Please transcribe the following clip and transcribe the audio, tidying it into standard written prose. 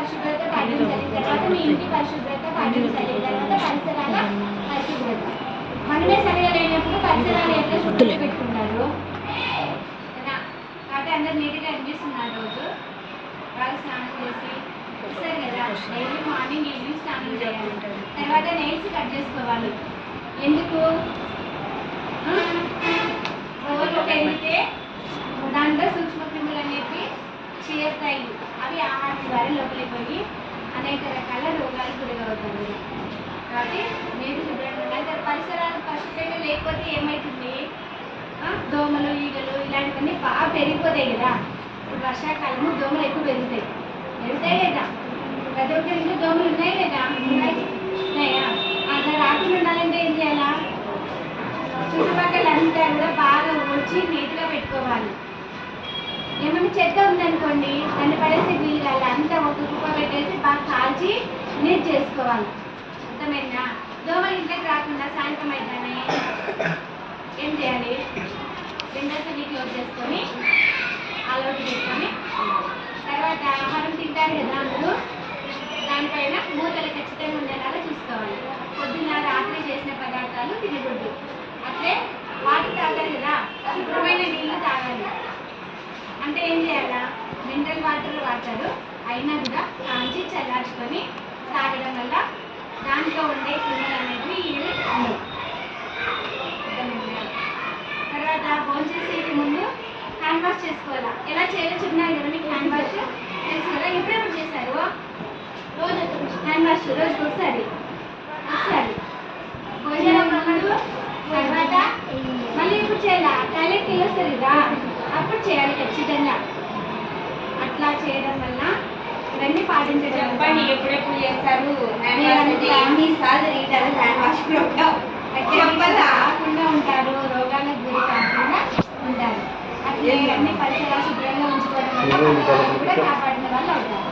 పరిశుభ్రత పాటించాలి, తర్వాత మీ ఇంటి పరిశుభ్రత పాటించాలి, తర్వాత పరిసరాల పరిశుభ్రత. మనమే సరిగా లేనప్పుడు పరిసరాలు ఎట్లా శుభ్రత పెట్టుకుంటారు కదా. కాబట్టి అందరు నీట్గా అనిపిస్తున్నారు. రోజు బాగా స్నానం చేసి వస్తారు కదా, డైలీ మార్నింగ్ ఈవినింగ్ స్నానం చేయాలి. తర్వాత నెయిల్స్ కట్ చేసుకోవాలి. ఎందుకు? రోజు పెరిగితే దాంట్లో సూక్ష్మక్రిములు అనేవి చేరుతాయి. అవి ఆహారం ద్వారా లోపలికి పోయి అనేక రకాల రోగాలు గురవుతాయి. కాబట్టి మీరు శుభ్రంగా ఉండాలి. పరిసరాలు పరిశుభ్రంగా లేకపోతే ఏమవుతుంది? దోమలు, ఈగలు ఇలాంటివన్నీ బాగా పెరిగిపోతాయి కదా. ఇప్పుడు వర్షాకాలము దోమలు ఎక్కువ పెరుగుతాయి కదా. ప్రతి ఒక్కరి ఇంట్లో దోమలు ఉన్నాయి కదా, ఉన్నాయా? అట్లా రాకుండా ఉండాలంటే ఏం చేయాలా? చుట్టుపక్కల అంతా కూడా బాగా ఊడ్చి నీట్గా పెట్టుకోవాలి. ఏమైనా చెత్త ఉందనుకోండి, దాన్ని పడేసి వీరాలి. అంతా ఒక కుప్ప పెట్టేసి బాగా కాల్చి నీట్ చేసుకోవాలి. అర్థమైందా? దోమలు ఇంట్లోకి రాకుండా సాయంత్రం అయితేనే ఏం చేయాలి? విండోస్ అన్ని క్లోజ్ చేసుకొని అలౌట్ చేసుకొని, తర్వాత ఆహారం తింటారు కదా అందరూ, దానిపైన మూతలు ఖచ్చితంగా ఉండేలాగా చూసుకోవాలి. పొద్దున్న రాత్రి చేసిన పదార్థాలు తినకూడదు. అట్లే వాటర్ తాగాలి కదా, శుభ్రమైన నీళ్ళు తాగాలి. అంటే ఏం చేయాలా? మినరల్ వాటర్ అయినా కూడా కాంచి చల్లార్చుకొని తాగడం వల్ల దాంట్లో ఉండే క్రిములు అనేవి ఉండవు. తర్వాత భోంచేసేకి ముందు హ్యాండ్ వాష్ చేసుకోవాలా. ఎలా చేయాలో చెప్పినారు కదా మీకు. హ్యాండ్ వాష్ తెలుసు కదా, ఎప్పుడెప్పుడు చేశారు? రోజు హ్యాండ్ వాష్ రోజుకి ఒకసారి భోజనం ముందు, తర్వాత మళ్ళీ ఇప్పుడు చేయాలా? టాయిలెట్కి వెళ్ళొస్తారు కదా, అప్పుడు చేయాలి ఖచ్చితంగా. అట్లా చేయడం వల్ల ఇవన్నీ పాటించడం. చెప్పండి ఎప్పుడెప్పుడు చేస్తారు? రాకుండా ఉంటారు, రోగాలకు గురి కాకుండా ఉంటారు. అట్లా అన్ని పరిసరాలు శుభ్రంగా ఉంచుకోవడం వల్ల కూడా కాపాడిన వాళ్ళు అవుతారు.